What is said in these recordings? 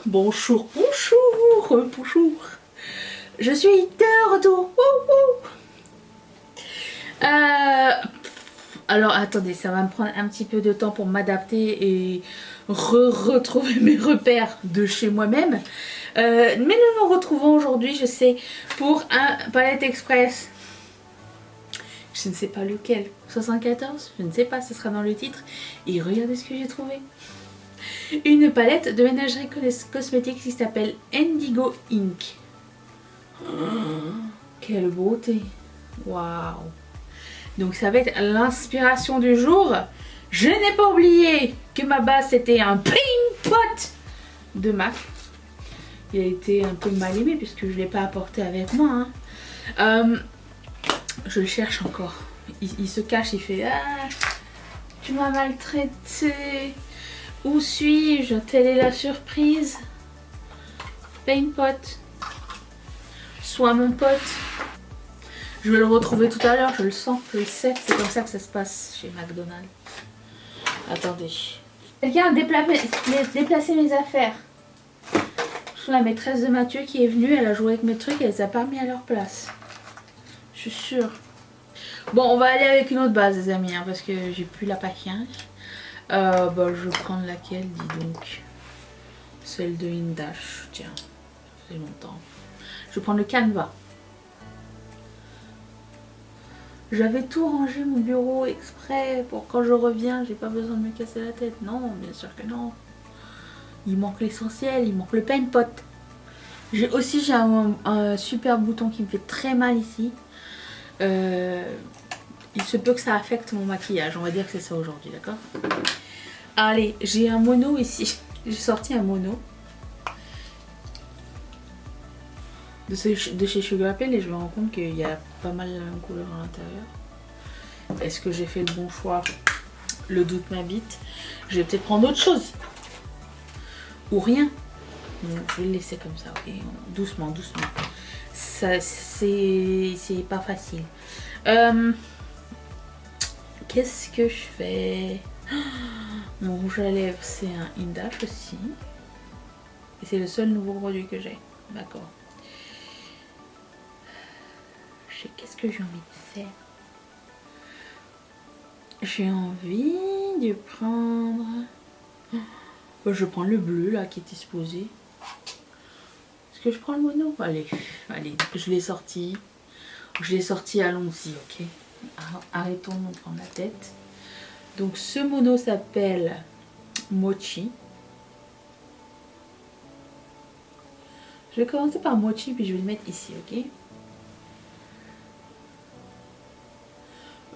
Bonjour, bonjour, bonjour. Je suis de retour. Alors attendez, ça va me prendre un petit peu de temps pour m'adapter et retrouver mes repères de chez moi-même. Mais nous nous retrouvons aujourd'hui, je sais, pour un Palette Express. Je ne sais pas lequel, 74, je ne sais pas, ce sera dans le titre. Et regardez ce que j'ai trouvé. Une palette de ménagerie cosmétique qui s'appelle Indigo Ink. Oh, quelle beauté! Waouh! Donc ça va être l'inspiration du jour. Je n'ai pas oublié que ma base c'était un Paint Pot de MAC. Il a été un peu mal aimé puisque je ne l'ai pas apporté avec moi. Hein. Je le cherche encore. Il se cache, il fait ah, tu m'as maltraité. Où suis-je? Telle est la surprise. Paint Pot. Sois mon pote. Je vais le retrouver tout à l'heure, je le sens, je le sais. C'est comme ça que ça se passe chez McDonald's. Attendez. Quelqu'un a déplacé mes affaires. C'est la maîtresse de Mathieu qui est venue, elle a joué avec mes trucs et elle les a pas mis à leur place. Je suis sûre. Bon, on va aller avec une autre base, les amis, hein, parce que j'ai plus la patience. Bah, je vais prendre laquelle, dis donc. Celle de Indash. Tiens, ça fait longtemps. Je vais prendre le Canva. J'avais tout rangé mon bureau exprès pour quand je reviens, j'ai pas besoin de me casser la tête. Non, bien sûr que non. Il manque l'essentiel, il manque le Paint Pot. J'ai un super bouton qui me fait très mal ici. Il se peut que ça affecte mon maquillage, on va dire que c'est ça aujourd'hui, d'accord? Allez, j'ai un mono ici. J'ai sorti un mono de chez Sugar Pill et je me rends compte qu'il y a pas mal la même couleur à l'intérieur. Est-ce que j'ai fait le bon choix? Le doute m'habite. Je vais peut-être prendre autre chose. Ou rien. Donc, je vais le laisser comme ça, ok? Doucement, doucement. Ça, c'est pas facile. Qu'est-ce que je fais? Mon rouge à lèvres, c'est un Indash aussi. Et c'est le seul nouveau produit que j'ai. D'accord. Qu'est-ce que j'ai envie de faire? J'ai envie de prendre... Je prends le bleu là qui est disposé. Est-ce que je prends le mono? Allez, allez, je l'ai sorti. Je l'ai sorti, allons-y, ok? Arrêtons de nous prendre la tête. Donc ce mono s'appelle Mochi. Je vais commencer par Mochi puis je vais le mettre ici, ok?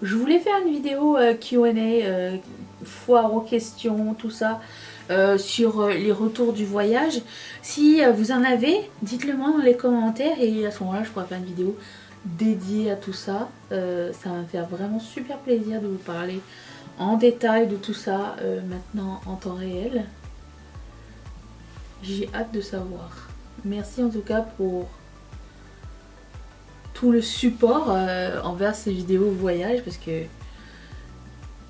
Je voulais faire une vidéo Q&A, foire aux questions, tout ça, sur les retours du voyage. Si vous en avez, dites-le moi dans les commentaires et à ce moment-là, je pourrais faire une vidéo dédiée à tout ça. Ça va me faire vraiment super plaisir de vous parler en détail de tout ça maintenant en temps réel. J'ai hâte de savoir. Merci en tout cas pour tout le support envers ces vidéos voyage parce que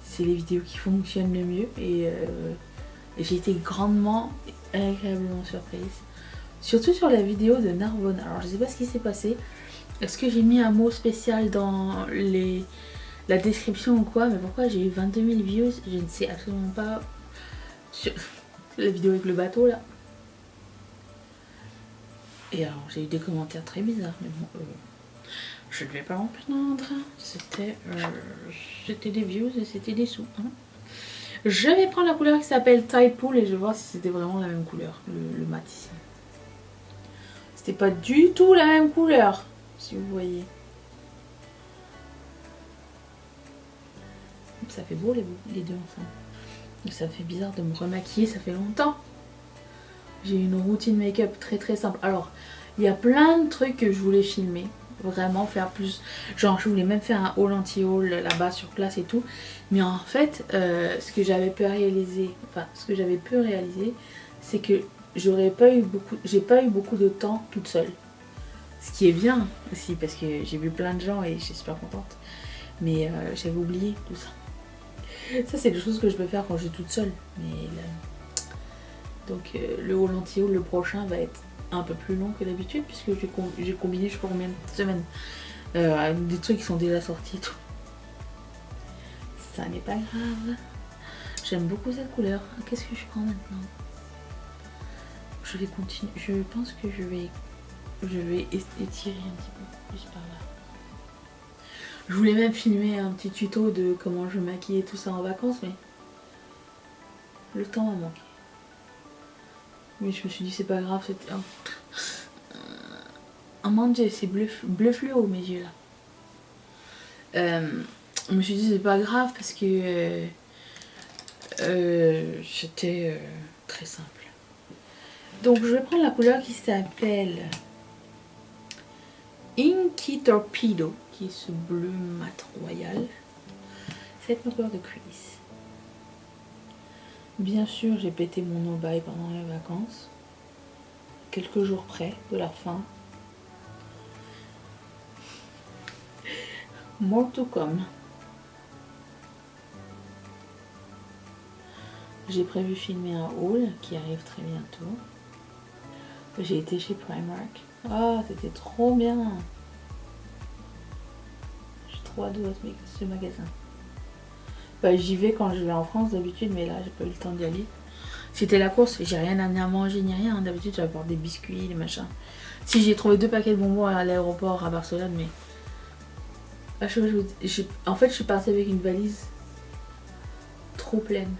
c'est les vidéos qui fonctionnent le mieux et j'ai été grandement agréablement surprise. Surtout sur la vidéo de Narbonne. Alors je sais pas ce qui s'est passé. Est-ce que j'ai mis un mot spécial dans la description ou quoi? Mais pourquoi j'ai eu 22 000 views? Je ne sais absolument pas. Sur la vidéo avec le bateau là. Et alors j'ai eu des commentaires très bizarres. Mais bon, je ne vais pas m'en plaindre. C'était des views et c'était des sous. Hein. Je vais prendre la couleur qui s'appelle Tide Pool et je vais voir si c'était vraiment la même couleur. Le mat ici. C'était pas du tout la même couleur. Si vous voyez. Ça fait beau les deux ensemble. Ça fait bizarre de me remaquiller, ça fait longtemps. J'ai une routine make-up très très simple. Alors, il y a plein de trucs que je voulais filmer. Vraiment faire plus. Genre, je voulais même faire un haul anti-haul là-bas sur place et tout. Mais en fait, ce que j'avais pu réaliser, c'est que j'ai pas eu beaucoup de temps toute seule. Ce qui est bien aussi parce que j'ai vu plein de gens et je suis super contente. Mais j'avais oublié tout ça. Ça c'est des choses que je peux faire quand je suis toute seule. Mais Donc le haul anti-haul, le prochain, va être un peu plus long que d'habitude puisque j'ai combiné je sais pas combien de semaines des trucs qui sont déjà sortis et tout. Ça n'est pas grave. J'aime beaucoup cette couleur. Qu'est-ce que je prends maintenant? Je vais continuer. Je pense que je vais étirer un petit peu plus par là. Je voulais même filmer un petit tuto de comment je maquillais tout ça en vacances, mais le temps m'a manqué. Mais je me suis dit c'est pas grave, c'était... Oh mon dieu, c'est bleu fluo mes yeux là. Je me suis dit c'est pas grave parce que c'était très simple. Donc je vais prendre la couleur qui s'appelle Inky Torpedo, qui est ce bleu mat royal. Cette couleur de crease. Bien sûr j'ai pété mon no-buy pendant les vacances. Quelques jours près de la fin. More to come. J'ai prévu filmer un haul qui arrive très bientôt. J'ai été chez Primark. Ah, c'était trop bien. J'ai trop adoré ce magasin. Bah, j'y vais quand je vais en France d'habitude, mais là j'ai pas eu le temps d'y aller. C'était la course, j'ai rien amené à manger ni rien. D'habitude j'apporte des biscuits, des machins. Si j'ai trouvé 2 paquets de bonbons à l'aéroport à Barcelone, mais... En fait je suis partie avec une valise trop pleine.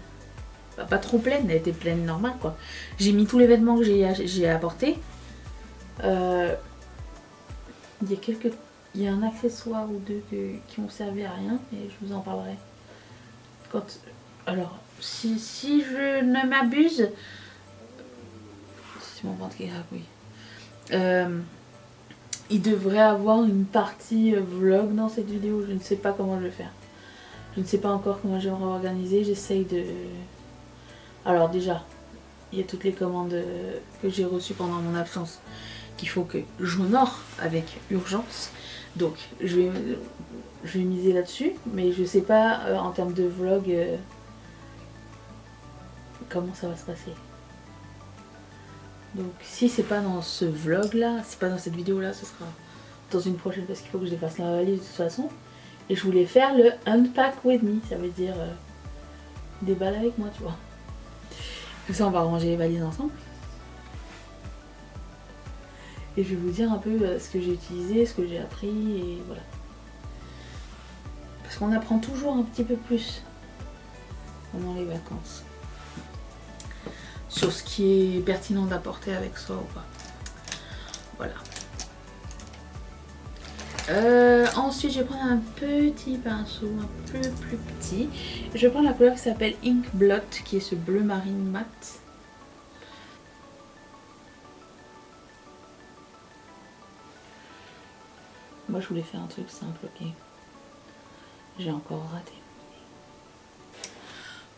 Pas trop pleine, elle était pleine normale quoi. J'ai mis tous les vêtements que j'ai apportés. Il y a un accessoire ou deux qui m'ont servi à rien, et je vous en parlerai. Alors, si je ne m'abuse, c'est mon ventre qui gravit, oui. Il devrait avoir une partie vlog dans cette vidéo. Je ne sais pas comment je vais faire. Je ne sais pas encore comment je vais m'organiser. J'essaye de... Alors déjà, il y a toutes les commandes que j'ai reçues pendant mon absence qu'il faut que j'honore avec urgence. Donc je vais miser là-dessus, mais je sais pas en termes de vlog comment ça va se passer. Donc si c'est pas dans ce vlog là, c'est pas dans cette vidéo là, ce sera dans une prochaine parce qu'il faut que je fasse la valise de toute façon. Et je voulais faire le unpack with me, ça veut dire déballe avec moi, tu vois. Comme ça on va ranger les valises ensemble. Et je vais vous dire un peu ce que j'ai utilisé, ce que j'ai appris, et voilà. Parce qu'on apprend toujours un petit peu plus pendant les vacances. Sur ce qui est pertinent d'apporter avec soi ou pas. Voilà. Ensuite, je vais prendre un petit pinceau, un peu plus petit. Je vais prendre la couleur qui s'appelle Ink Blot, qui est ce bleu marine mat. Moi, je voulais faire un truc simple, ok. J'ai encore raté.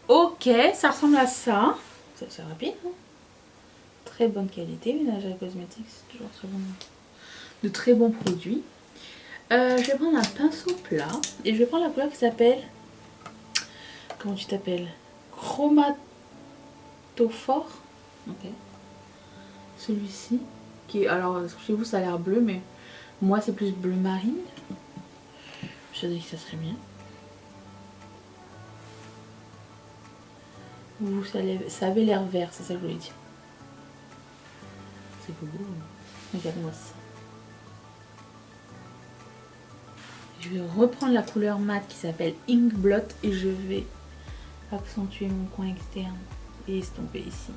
Ok, ça ressemble à ça. C'est rapide, hein. Très bonne qualité, Ménagères Cosmétiques, c'est toujours très bon. De très bons produits. Je vais prendre un pinceau plat et je vais prendre la couleur qui s'appelle... Comment tu t'appelles? Chromatophore. Ok. Celui-ci. Qui, alors, chez vous, ça a l'air bleu, mais moi, c'est plus bleu marine. Je dirais que ça serait bien. Vous, ça avait l'air vert, c'est ça que je voulais dire. C'est beau. Regarde-moi ça. Je vais reprendre la couleur mat qui s'appelle Ink Blot et je vais accentuer mon coin externe et estomper ici.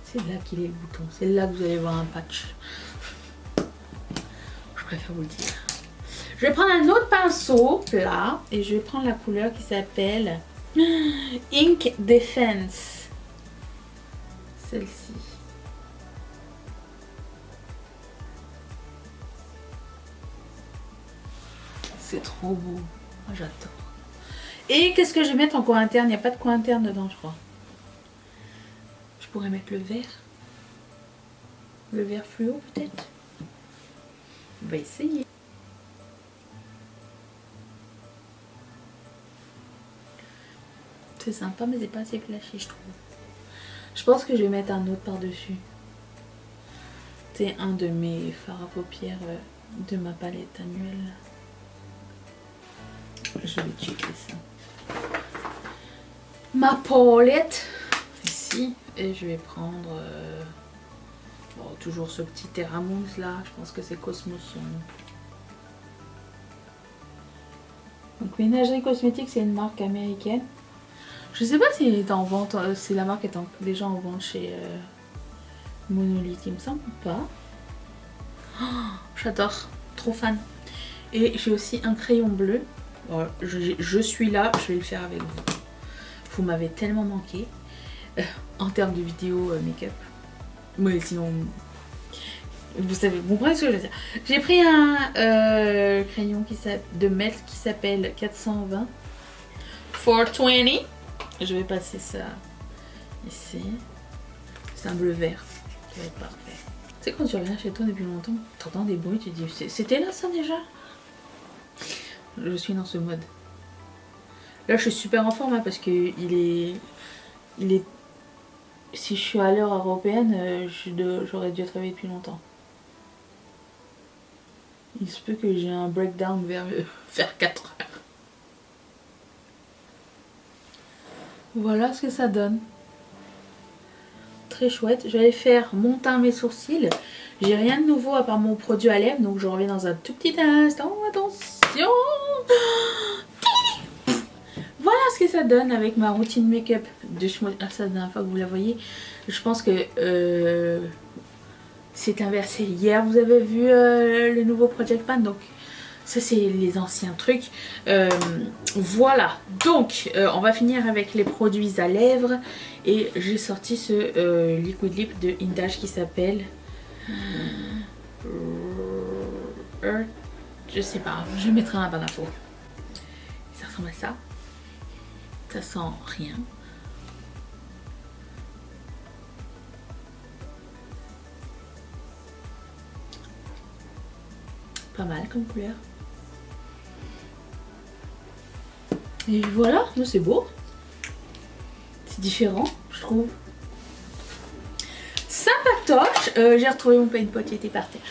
C'est là qu'il est le bouton. C'est là que vous allez voir un patch. Je préfère vous le dire. Je vais prendre un autre pinceau plat et je vais prendre la couleur qui s'appelle Ink Defense. Celle-ci. C'est trop beau. Oh, j'adore. Et qu'est-ce que je vais mettre en coin interne? Il n'y a pas de coin interne dedans, je crois. Je pourrais mettre le vert. Le vert fluo, peut-être. On va essayer. C'est sympa, mais c'est pas assez flashy, je trouve. Je pense que je vais mettre un autre par-dessus. C'est un de mes fards à paupières de ma palette annuelle. Je vais checker ça. Ma palette ici. Et je vais prendre bon, toujours ce petit Terra Mousse là. Je pense que c'est Cosmos. Donc Ménagerie Cosmétique, c'est une marque américaine. Je sais pas si elle est en vente, si la marque est déjà en vente chez Monolith, il me semble pas. Oh, j'adore, trop fan. Et j'ai aussi un crayon bleu. Bon, je suis là, je vais le faire avec vous. Vous m'avez tellement manqué en termes de vidéo make-up. Mais sinon, vous savez, vous comprenez ce que je veux dire. J'ai pris un crayon de Melts qui s'appelle 420 420. Je vais passer ça ici. C'est un bleu vert. Ça va être parfait. Tu sais, quand tu reviens chez toi depuis longtemps, tu entends des bruits, tu te dis c'était là ça déjà? Je suis dans ce mode. Là, je suis super en forme hein, parce que il est. Si je suis à l'heure européenne, j'aurais dû être réveillée depuis longtemps. Il se peut que j'ai un breakdown vers 4 heures. Voilà ce que ça donne. Très chouette. Je vais faire mon teint, mes sourcils. J'ai rien de nouveau à part mon produit à lèvres. Donc je reviens dans un tout petit instant. Attention. Voilà ce que ça donne avec ma routine make-up de ça, la dernière fois que vous la voyez. Je pense que c'est inversé. Hier vous avez vu le nouveau Project Pan. Donc ça c'est les anciens trucs. Voilà. Donc on va finir avec les produits à lèvres. Et j'ai sorti ce liquid lip de Indage qui s'appelle je sais pas, je mettrai un barre d'infos. Ça ressemble à ça. Ça sent rien. Pas mal comme couleur. Et voilà, c'est beau. C'est différent, je trouve. Sympatoche. J'ai retrouvé mon paint pot, il était par terre.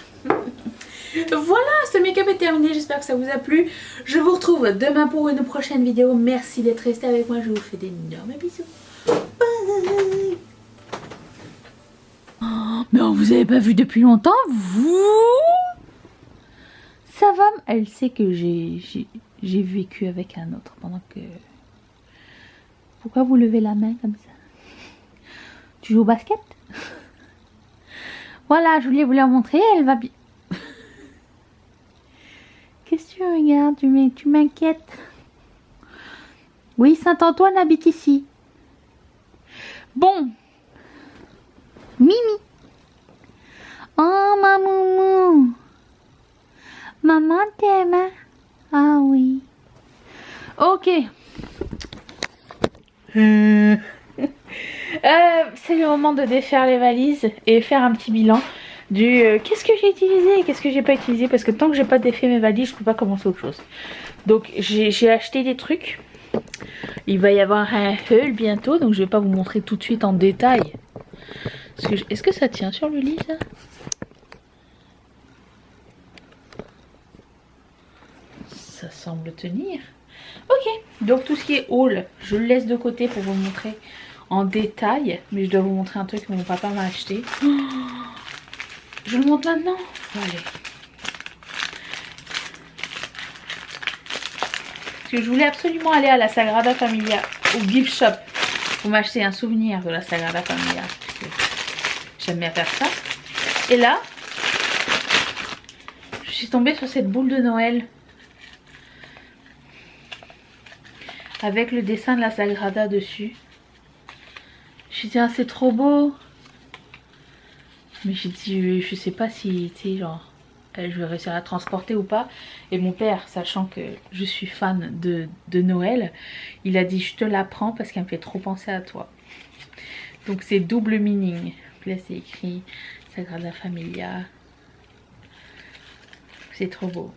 Voilà, ce make-up est terminé. J'espère que ça vous a plu. Je vous retrouve demain pour une prochaine vidéo. Merci d'être resté avec moi. Je vous fais d'énormes bisous. Bye. Oh, mais on vous avait pas vu depuis longtemps, vous? Ça va? Elle sait que j'ai vécu avec un autre pendant que... Pourquoi vous levez la main comme ça? Tu joues au basket? Voilà, je voulais vous la montrer, elle va bien. Qu'est-ce que tu regardes? Tu m'inquiètes. Oui, Saint-Antoine habite ici. Bon. Mimi. Oh, ma moumou. Maman t'aime, hein? Ah oui. Ok. C'est le moment de défaire les valises et faire un petit bilan du qu'est-ce que j'ai utilisé et qu'est-ce que j'ai pas utilisé, parce que tant que j'ai pas défait mes valises je peux pas commencer autre chose. Donc j'ai acheté des trucs. Il va y avoir un haul bientôt, donc je vais pas vous montrer tout de suite en détail. Est-ce que ça tient sur le lit ça? Ça semble tenir. Ok, donc tout ce qui est haul, je le laisse de côté pour vous montrer en détail. Mais je dois vous montrer un truc que mon papa m'a acheté. Oh, je le montre maintenant. Allez. Parce que je voulais absolument aller à la Sagrada Familia, au gift shop, pour m'acheter un souvenir de la Sagrada Familia. J'aime bien faire ça. Et là, je suis tombée sur cette boule de Noël. Avec le dessin de la Sagrada dessus. J'ai dit, ah, c'est trop beau. Mais j'ai dit, je sais pas si, tu sais, genre, je vais réussir à la transporter ou pas. Et mon père, sachant que je suis fan de Noël, il a dit, je te la prends parce qu'elle me fait trop penser à toi. Donc c'est double meaning. Là, c'est écrit Sagrada Familia. C'est trop beau.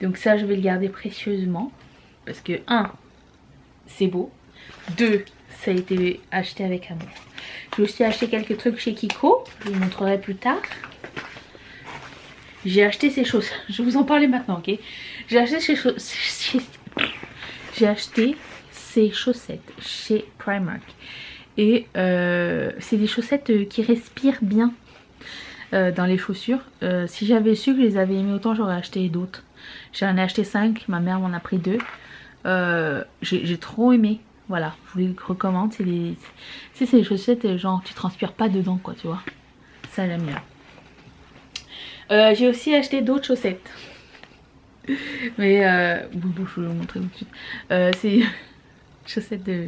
Donc ça, je vais le garder précieusement. Parce que 1, c'est beau. 2, ça a été acheté avec amour. J'ai aussi acheté quelques trucs chez Kiko, je vous montrerai plus tard. J'ai acheté ces chaussettes, je vais vous en parler maintenant, ok. J'ai acheté ces chaussettes chez Primark. Et c'est des chaussettes qui respirent bien dans les chaussures. Si j'avais su que je les avais aimées autant, j'aurais acheté d'autres. J'en ai acheté 5, ma mère m'en a pris 2. J'ai trop aimé. Voilà, je vous les recommande. C'est les chaussettes genre tu transpires pas dedans quoi, tu vois. Ça j'aime bien. J'ai aussi acheté d'autres chaussettes. Mais bon, je vais vous montrer tout de suite. C'est chaussettes de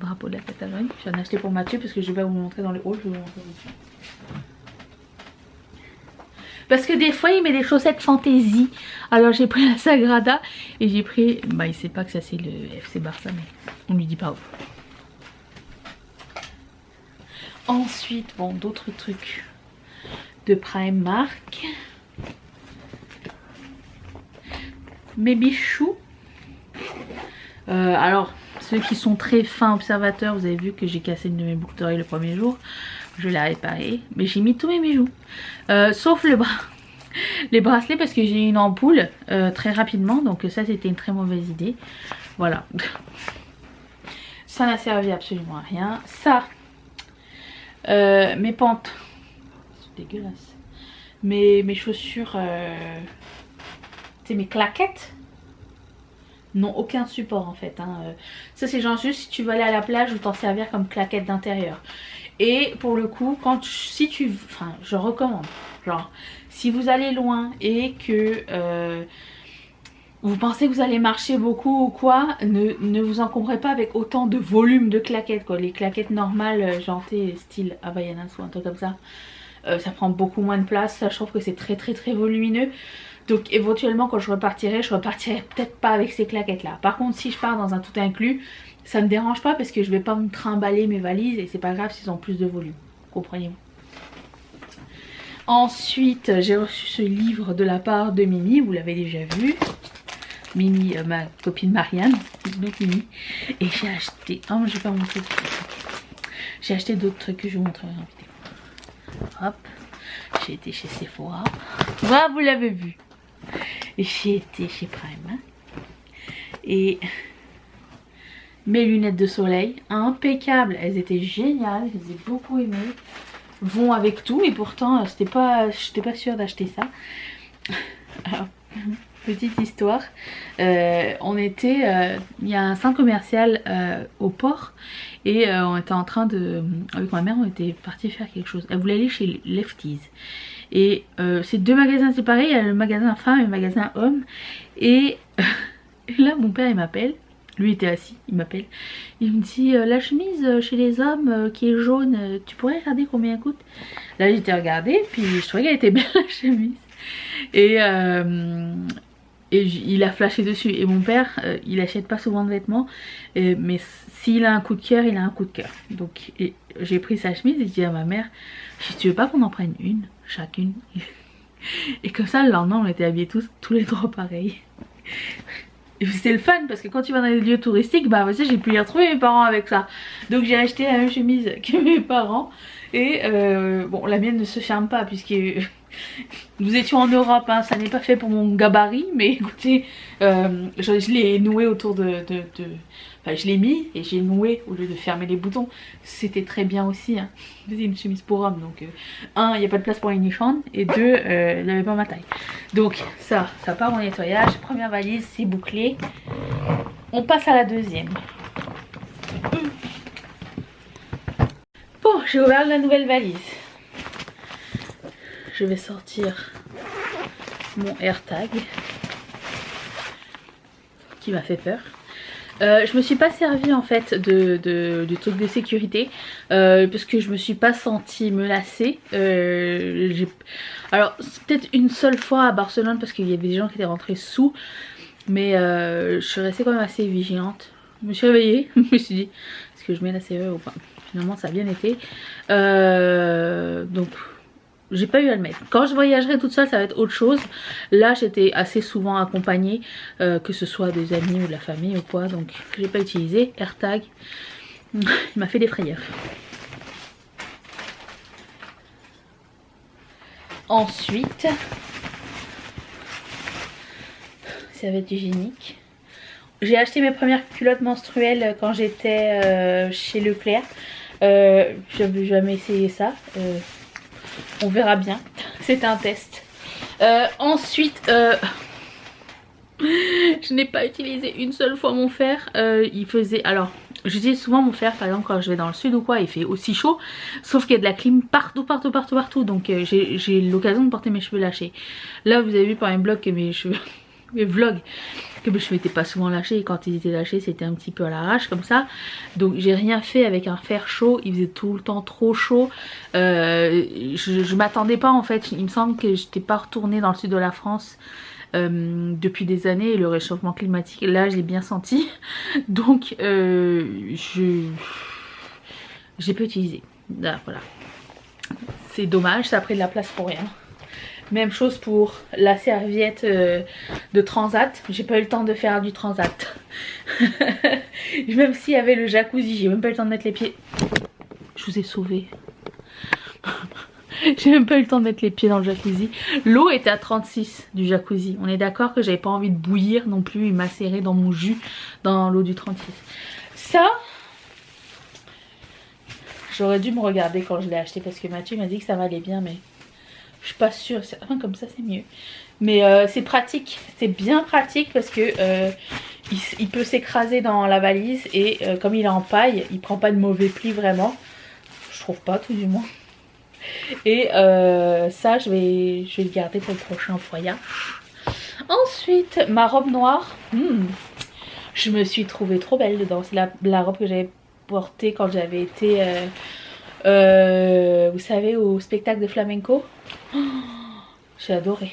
drapeau de la Catalogne. J'en ai acheté pour Mathieu parce que je vais pas vous montrer dans le haut, je vais vous montrer dessus. Parce que des fois il met des chaussettes fantaisie. Alors j'ai pris la Sagrada et j'ai pris... Bah il sait pas que ça c'est le FC Barça mais on lui dit pas où. Ensuite bon d'autres trucs de Primark. Mes bijoux. Alors ceux qui sont très fins observateurs, vous avez vu que j'ai cassé une de mes boucles d'oreilles le premier jour. Je l'ai réparé, mais j'ai mis tous mes bijoux. Sauf les bracelets parce que j'ai eu une ampoule très rapidement. Donc ça c'était une très mauvaise idée. Voilà. Ça n'a servi absolument à rien. Ça, mes pentes. C'est dégueulasse. Mes chaussures, c'est mes claquettes. N'ont aucun support en fait. Hein. Ça c'est genre juste si tu veux aller à la plage ou t'en servir comme claquette d'intérieur. Et pour le coup, si tu... Enfin, je recommande. Genre, si vous allez loin et que vous pensez que vous allez marcher beaucoup ou quoi, ne vous encombrez pas avec autant de volume de claquettes. Quoi. Les claquettes normales, genre style Havaianas ou un truc comme ça, ça prend beaucoup moins de place. Ça, je trouve que c'est très volumineux. Donc éventuellement quand je repartirai peut-être pas avec ces claquettes là. Par contre si je pars dans un tout inclus, ça me dérange pas parce que je vais pas me trimballer mes valises et c'est pas grave s'ils ont plus de volume. Comprenez-vous? Ensuite j'ai reçu ce livre de la part de Mimi, vous l'avez déjà vu. Mimi, ma copine Marianne, donc Mimi. Et j'ai acheté... Oh mais je vais pas montrer. J'ai acheté d'autres trucs que je vous montrerai en vidéo. Hop. J'ai été chez Sephora. Voilà, vous l'avez vu. J'ai été chez Prime. Et mes lunettes de soleil, impeccables. Elles étaient géniales, je les ai beaucoup aimées. Vont avec tout, mais pourtant, j'étais pas sûre d'acheter ça. Alors, petite histoire. On était... il y a un centre commercial au port. Et on était en train de... Avec ma mère, on était parti faire quelque chose. Elle voulait aller chez Lefties. Et c'est deux magasins séparés. Il y a le magasin femme et le magasin homme. Et là, mon père, il m'appelle. Lui était assis, il m'appelle. Il me dit, la chemise chez les hommes qui est jaune, tu pourrais regarder combien elle coûte? Là, j'étais regardée. Puis je trouvais qu'elle était belle, la chemise. Et il a flashé dessus. Et mon père, il achète pas souvent de vêtements. Mais s'il a un coup de cœur, il a un coup de cœur. Donc j'ai pris sa chemise et j'ai dit à ma mère, si tu veux pas qu'on en prenne une, chacune. Et comme ça, le lendemain, on était habillés tous les trois pareils. Et c'était le fun parce que quand tu vas dans les lieux touristiques, bah aussi j'ai pu y retrouver mes parents avec ça. Donc j'ai acheté la même chemise que mes parents. Et bon, la mienne ne se ferme pas puisque... Nous étions en Europe, hein, ça n'est pas fait pour mon gabarit, mais écoutez, je l'ai noué autour enfin, je l'ai mis et j'ai noué au lieu de fermer les boutons. C'était très bien aussi. Hein. C'est une chemise pour homme, donc un, il n'y a pas de place pour les nichons, et deux, il n'avait pas ma taille. Donc ça part au nettoyage. Première valise, c'est bouclé. On passe à la deuxième. Bon, j'ai ouvert la nouvelle valise. Je vais sortir mon AirTag qui m'a fait peur. Je me suis pas servi en fait du truc de sécurité parce que je me suis pas sentie menacée. Alors c'est peut-être une seule fois à Barcelone parce qu'il y avait des gens qui étaient rentrés sous, mais je suis restée quand même assez vigilante. Je me suis réveillée, je me suis dit est-ce que je mets la serrure ou pas. Finalement ça a bien été. Donc j'ai pas eu à le mettre. Quand je voyagerai toute seule, ça va être autre chose. Là, j'étais assez souvent accompagnée, que ce soit des amis ou de la famille ou quoi. Donc, j'ai pas utilisé. AirTag, il m'a fait des frayeurs. Ensuite, serviette hygiénique. J'ai acheté mes premières culottes menstruelles quand j'étais chez Leclerc. J'avais jamais essayé ça. On verra bien. C'est un test. Ensuite, je n'ai pas utilisé une seule fois mon fer. Il faisait... Alors, j'utilise souvent mon fer, par exemple, quand je vais dans le sud ou quoi, il fait aussi chaud. Sauf qu'il y a de la clim partout. Donc, j'ai l'occasion de porter mes cheveux lâchés. Là, vous avez vu par mes blogs que mes cheveux... mes vlogs que mes cheveux n'étaient pas souvent lâchés, et quand ils étaient lâchés c'était un petit peu à l'arrache comme ça, donc j'ai rien fait avec un fer chaud, il faisait tout le temps trop chaud. Je m'attendais pas en fait, il me semble que j'étais pas retournée dans le sud de la France depuis des années, et le réchauffement climatique là je l'ai bien senti, donc j'ai pas utilisé. Là, voilà, c'est dommage, ça a pris de la place pour rien. Même chose pour la serviette de transat. J'ai pas eu le temps de faire du transat. Même s'il y avait le jacuzzi, j'ai même pas eu le temps de mettre les pieds. Je vous ai sauvé. J'ai même pas eu le temps de mettre les pieds dans le jacuzzi. L'eau était à 36 du jacuzzi. On est d'accord que j'avais pas envie de bouillir non plus et macérer dans mon jus dans l'eau du 36. Ça, j'aurais dû me regarder quand je l'ai acheté parce que Mathieu m'a dit que ça m'allait bien, mais je suis pas sûre. Enfin, comme ça c'est mieux. Mais c'est pratique, c'est bien pratique parce que il peut s'écraser dans la valise et comme il est en paille, il prend pas de mauvais plis vraiment. Je trouve pas, tout du moins. Et ça je vais le garder pour le prochain voyage. Ensuite, ma robe noire. Je me suis trouvée trop belle dedans. C'est la robe que j'avais portée quand j'avais été vous savez, au spectacle de flamenco. J'ai adoré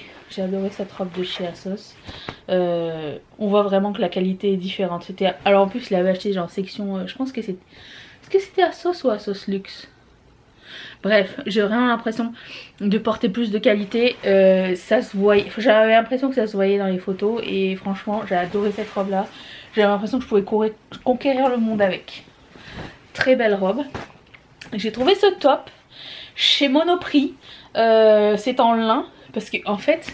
cette robe de chez Assos. On voit vraiment que la qualité est différente. Alors en plus je l'avais acheté genre section, je pense que c'est... Est-ce que c'était Assos ou Assos Luxe? Bref, j'ai vraiment l'impression de porter plus de qualité. Ça se voyait, j'avais l'impression que ça se voyait dans les photos. Et franchement j'ai adoré cette robe là. J'avais l'impression que je pouvais conquérir le monde avec. Très belle robe. J'ai trouvé ce top chez Monoprix. C'est en lin. Parce que en fait,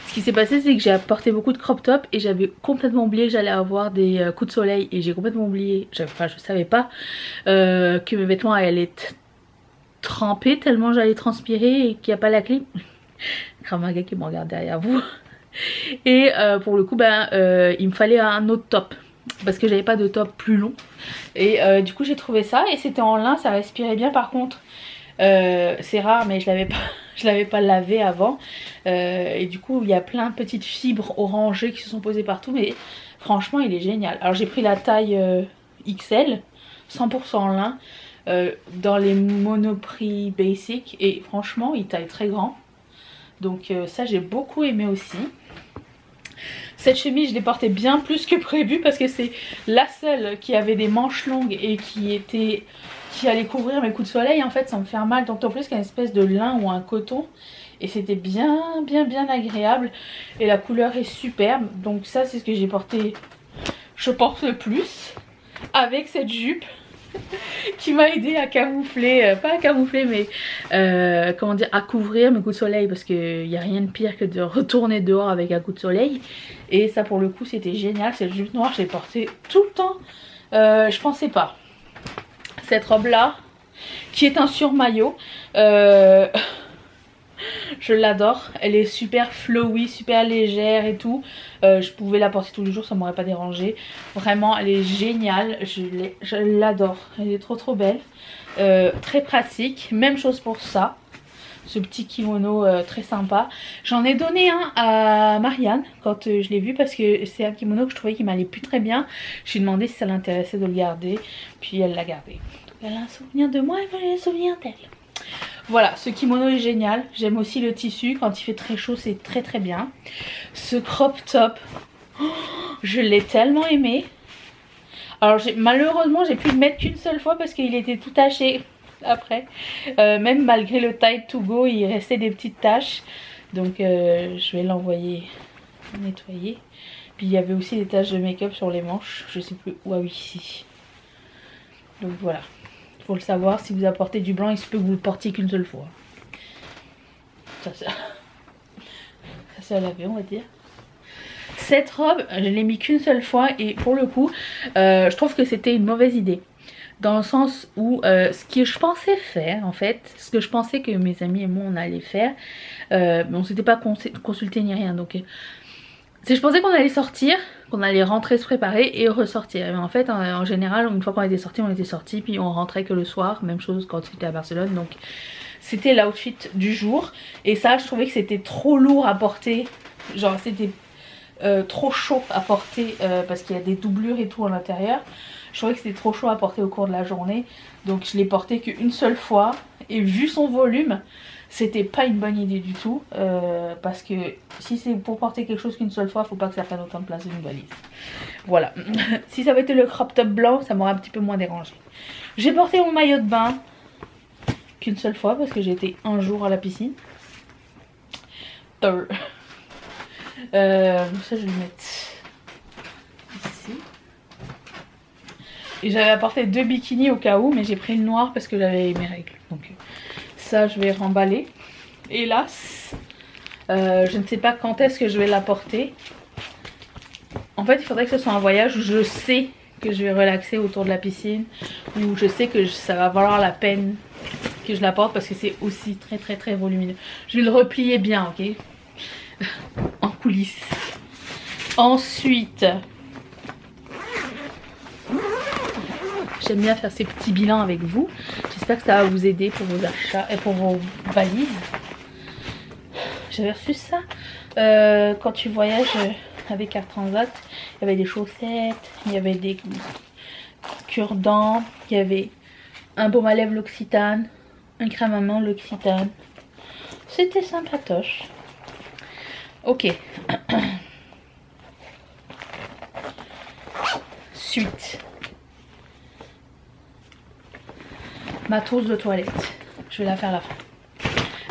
ce qui s'est passé, c'est que j'ai apporté beaucoup de crop top et j'avais complètement oublié que j'allais avoir des coups de soleil. Et j'ai complètement oublié, enfin je savais pas que mes vêtements allaient être trempés tellement j'allais transpirer et qu'il n'y a pas la clim. Kramaga qui me regarde derrière vous. Et pour le coup, il me fallait un autre top. Parce que j'avais pas de top plus long. Et du coup j'ai trouvé ça et c'était en lin, ça respirait bien. Par contre c'est rare mais je l'avais pas lavé avant. Et du coup il y a plein de petites fibres orangées qui se sont posées partout. Mais franchement il est génial. Alors j'ai pris la taille XL 100% lin dans les Monoprix Basic. Et franchement il taille très grand. Donc ça j'ai beaucoup aimé aussi. Cette chemise je l'ai portée bien plus que prévu parce que c'est la seule qui avait des manches longues et qui allait couvrir mes coups de soleil en fait sans me faire mal. Donc en plus qu'une espèce de lin ou un coton. Et c'était bien agréable. Et la couleur est superbe. Donc ça c'est ce que j'ai porté, je pense, le plus. Avec cette jupe qui m'a aidé à camoufler, pas à camoufler mais comment dire, à couvrir mes coups de soleil. Parce qu'il n'y a rien de pire que de retourner dehors avec un coup de soleil. Et ça pour le coup c'était génial. Cette jupe noire j'ai porté tout le temps. Je pensais pas. Cette robe là qui est un surmaillot, je l'adore. Elle est super flowy, super légère et tout. Je pouvais la porter tous les jours, ça m'aurait pas dérangé. Vraiment elle est géniale. Je l'adore. Elle est trop belle. Très pratique. Même chose pour ça. Ce petit kimono très sympa. J'en ai donné un à Marianne quand je l'ai vu parce que c'est un kimono que je trouvais qui m'allait plus très bien. Je lui ai demandé si ça l'intéressait de le garder. Puis elle l'a gardé. Donc elle a un souvenir de moi et moi j'ai un souvenir d'elle. Voilà, ce kimono est génial. J'aime aussi le tissu. Quand il fait très chaud c'est très bien. Ce crop top, je l'ai tellement aimé. Alors malheureusement j'ai pu le mettre qu'une seule fois parce qu'il était tout taché après. Même malgré le Tide to Go il restait des petites taches. Donc je vais l'envoyer nettoyer. Puis il y avait aussi des taches de make-up sur les manches. Je sais plus où. Ah oui, ici. Donc voilà. Il faut le savoir, si vous apportez du blanc il se peut que vous le portiez qu'une seule fois. Ça c'est à laver, on va dire. Cette robe, je l'ai mis qu'une seule fois et pour le coup, je trouve que c'était une mauvaise idée. Dans le sens où ce que je pensais faire en fait, ce que je pensais que mes amis et moi on allait faire, mais on s'était pas consulté ni rien. Donc je pensais qu'on allait sortir, qu'on allait rentrer se préparer et ressortir. Mais en fait en général une fois qu'on était sorti, on était sorti, puis on rentrait que le soir. Même chose quand c'était à Barcelone. Donc c'était l'outfit du jour. Et ça je trouvais que c'était trop lourd à porter. Genre c'était trop chaud à porter parce qu'il y a des doublures et tout à l'intérieur. Je trouvais que c'était trop chaud à porter au cours de la journée. Donc je l'ai porté qu'une seule fois. Et vu son volume, c'était pas une bonne idée du tout. Parce que si c'est pour porter quelque chose qu'une seule fois, faut pas que ça prenne autant de place dans une valise. Voilà. Si ça avait été le crop top blanc, ça m'aurait un petit peu moins dérangé. J'ai porté mon maillot de bain qu'une seule fois parce que j'ai été un jour à la piscine. Ça je vais le mettre ici. Et j'avais apporté 2 bikinis au cas où, mais j'ai pris le noir parce que j'avais mes règles. Donc ça je vais remballer. Hélas, je ne sais pas quand est-ce que je vais l'apporter. En fait il faudrait que ce soit un voyage où je sais que je vais relaxer autour de la piscine, où je sais que ça va valoir la peine que je la porte parce que c'est aussi très volumineux. Je vais le replier bien, ok, en coulisses. Ensuite, j'aime bien faire ces petits bilans avec vous. J'espère que ça va vous aider pour vos achats et pour vos valises. J'avais reçu ça quand tu voyages avec Air Transat. Il y avait des chaussettes, il y avait des cure-dents, il y avait un baume à lèvres L'Occitane, un crème à main L'Occitane. C'était sympatoche. Ok. Suite. Ma trousse de toilette. Je vais la faire à la fin.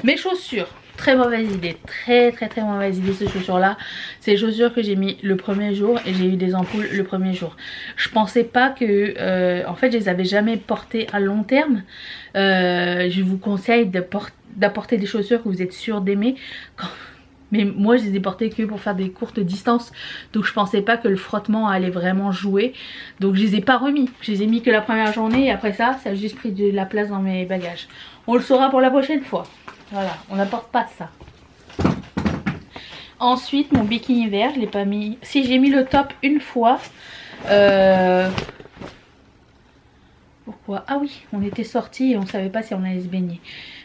Mes chaussures. Très mauvaise idée. Très mauvaise idée ces chaussures là. C'est les chaussures que j'ai mis le premier jour et j'ai eu des ampoules le premier jour. Je pensais pas que... en fait je les avais jamais portées à long terme. Je vous conseille d'apporter des chaussures que vous êtes sûr d'aimer. Mais moi je les ai portées que pour faire des courtes distances. Donc je pensais pas que le frottement allait vraiment jouer. Donc je les ai pas remis. Je les ai mis que la première journée et après ça a juste pris de la place dans mes bagages. On le saura pour la prochaine fois. Voilà, on n'apporte pas ça. Ensuite mon bikini vert, je l'ai pas mis. Si, j'ai mis le top une fois. Pourquoi? Ah oui, on était sortis et on savait pas si on allait se baigner.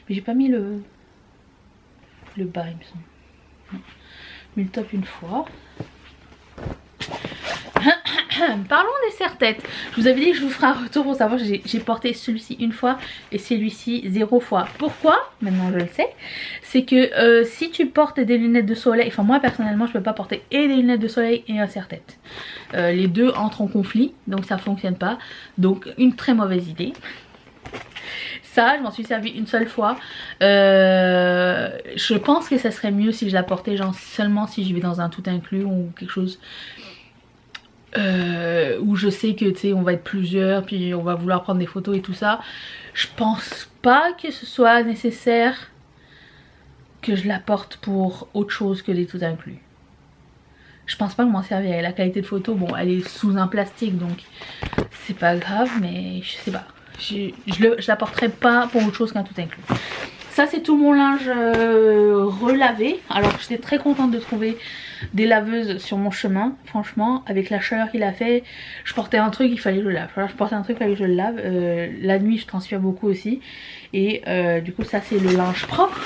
Mais j'ai pas mis le bas il me semble. Mis le top une fois. Parlons des serre-têtes. Je vous avais dit que je vous ferai un retour pour savoir. J'ai porté celui-ci une fois et celui-ci 0 fois. Pourquoi? Maintenant je le sais. C'est que si tu portes des lunettes de soleil, enfin moi personnellement je peux pas porter et des lunettes de soleil et un serre-tête. Les deux entrent en conflit, donc ça fonctionne pas. Donc une très mauvaise idée. Ça, je m'en suis servi une seule fois. Je pense que ça serait mieux si je la portais genre seulement si je vais dans un tout inclus ou quelque chose où je sais que tu sais on va être plusieurs puis on va vouloir prendre des photos et tout ça. Je pense pas que ce soit nécessaire que je la porte pour autre chose que des tout inclus. Je pense pas que m'en servirait. La qualité de photo, bon elle est sous un plastique donc c'est pas grave, mais je sais pas. Je la porterai pas pour autre chose qu'un tout inclus. Ça c'est tout mon linge relavé. Alors j'étais très contente de trouver des laveuses sur mon chemin. Franchement avec la chaleur qu'il a fait, je portais un truc, il fallait que je le lave. Alors je portais un truc, il fallait que je le lave. La nuit je transpire beaucoup aussi. Et du coup ça c'est le linge propre.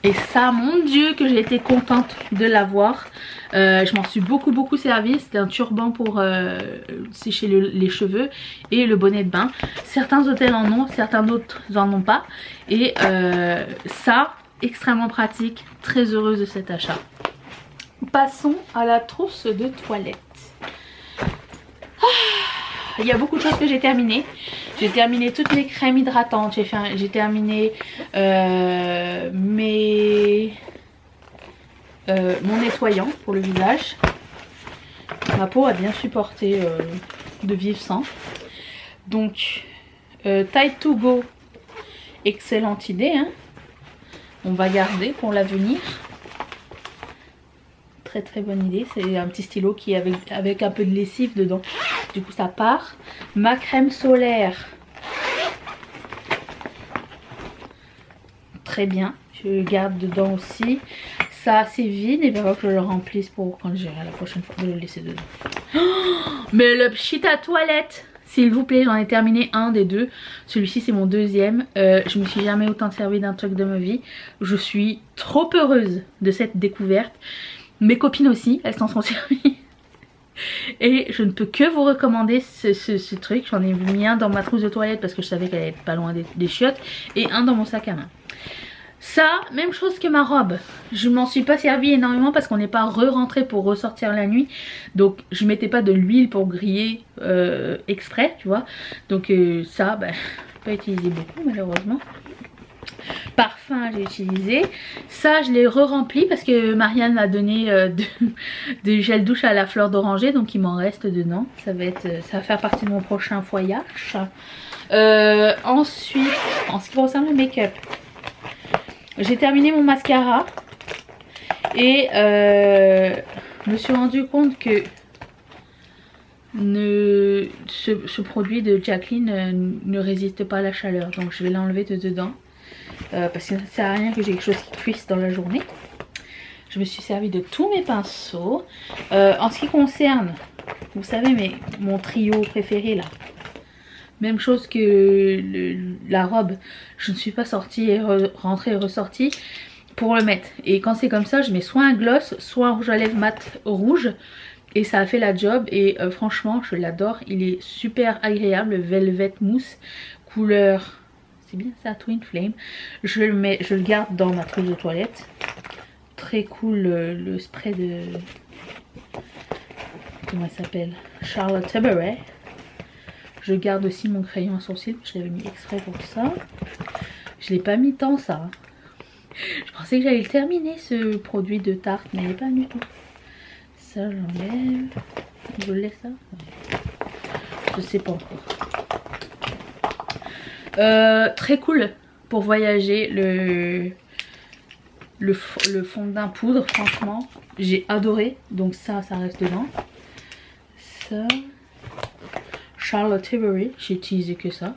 Et ça, mon dieu que j'ai été contente de l'avoir. Je m'en suis beaucoup servi. C'était un turban pour sécher les cheveux et le bonnet de bain. Certains hôtels en ont, certains d'autres en ont pas. Et ça, extrêmement pratique. Très heureuse de cet achat. Passons à la trousse de toilette. Il y a beaucoup de choses que j'ai terminées. J'ai terminé toutes mes crèmes hydratantes. J'ai terminé mon nettoyant pour le visage. Ma peau a bien supporté de vivre sans. Donc Tide to Go, excellente idée hein. on va garder pour l'avenir. Très très bonne idée, c'est un petit stylo qui est avec un peu de lessive dedans, du coup ça part. Ma crème solaire, très bien, je garde dedans aussi. Ça c'est vide, et il va falloir que je le remplisse pour quand j'irai la prochaine fois de le laisser dedans. Oh, mais le pchit à toilette, s'il vous plaît, j'en ai terminé un des deux. Celui-ci c'est mon deuxième. Je me suis jamais autant servi d'un truc de ma vie. Je suis trop heureuse de cette découverte. Mes copines aussi, elles s'en sont servies. Et je ne peux que vous recommander ce truc. J'en ai mis un dans ma trousse de toilette parce que je savais qu'elle allait être pas loin des chiottes. Et un dans mon sac à main. Ça, même chose que ma robe. Je m'en suis pas servi énormément parce qu'on n'est pas re-rentré pour ressortir la nuit. Donc je mettais pas de l'huile pour griller exprès, tu vois. Donc ça, bah, pas utilisé beaucoup malheureusement. Parfum j'ai utilisé. Ça je l'ai re-rempli parce que Marianne m'a donné de gel douche à la fleur d'oranger. Donc il m'en reste dedans. Ça va faire partie de mon prochain voyage. Ensuite, en ce qui concerne le make-up, j'ai terminé mon mascara. Et je me suis rendu compte que ce produit de Jacqueline ne résiste pas à la chaleur. Donc je vais l'enlever de dedans. Parce que ça ne sert à rien que j'ai quelque chose qui cuise dans la journée. Je me suis servi de tous mes pinceaux. En ce qui concerne, vous savez, mon trio préféré là. Même chose que la robe. Je ne suis pas sortie et rentrée et ressortie pour le mettre. Et quand c'est comme ça, je mets soit un gloss, soit un rouge à lèvres mat rouge. Et ça a fait la job. Et franchement, je l'adore. Il est super agréable. Velvet mousse. Couleur... C'est bien ça, Twin Flame. Je le garde dans ma trousse de toilette. Très cool le spray de... Comment elle s'appelle? Charlotte Tilbury. Je garde aussi mon crayon à sourcils. Je l'avais mis exprès pour ça. Je l'ai pas mis tant ça. Je pensais que j'allais le terminer ce produit de Tarte. Mais pas du tout. Ça j'enlève. Je le laisse là. Je sais pas encore. Très cool pour voyager le fond de teint poudre, franchement j'ai adoré. Donc ça reste dedans. Ça, Charlotte Tilbury, j'ai utilisé que ça.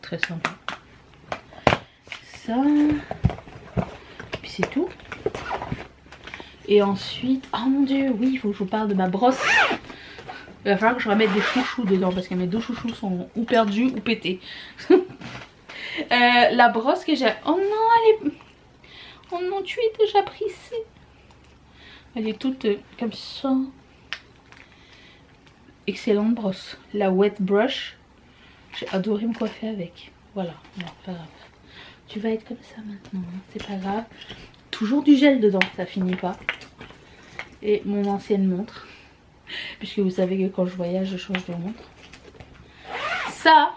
Très sympa. Ça, puis c'est tout. Et ensuite, oh mon dieu, oui, il faut que je vous parle de ma brosse. Il va falloir que je remette des chouchous dedans parce que mes deux chouchous sont ou perdus ou pétés. La brosse que j'ai... Oh non, elle est... Oh non, tu es déjà pressée. Elle est toute comme ça. Excellente brosse. La wet brush. J'ai adoré me coiffer avec. Voilà, non, pas grave. Tu vas être comme ça maintenant, hein. C'est pas grave. Toujours du gel dedans, ça finit pas. Et mon ancienne montre. Puisque vous savez que quand je voyage, je change de montre. Ça,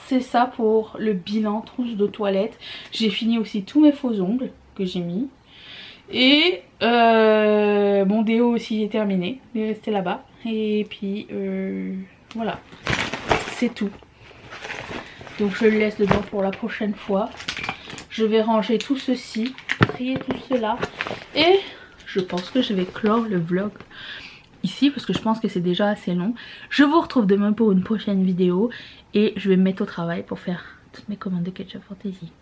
c'est ça pour le bilan trousse de toilette. J'ai fini aussi tous mes faux ongles que j'ai mis. Et mon déo aussi est terminé. Il est resté là-bas. Et puis voilà. C'est tout. Donc je le laisse dedans pour la prochaine fois. Je vais ranger tout ceci. Trier tout cela. Et je pense que je vais clore le vlog ici parce que je pense que c'est déjà assez long. Je vous retrouve demain pour une prochaine vidéo et je vais me mettre au travail pour faire toutes mes commandes de Ketchup Fantasy.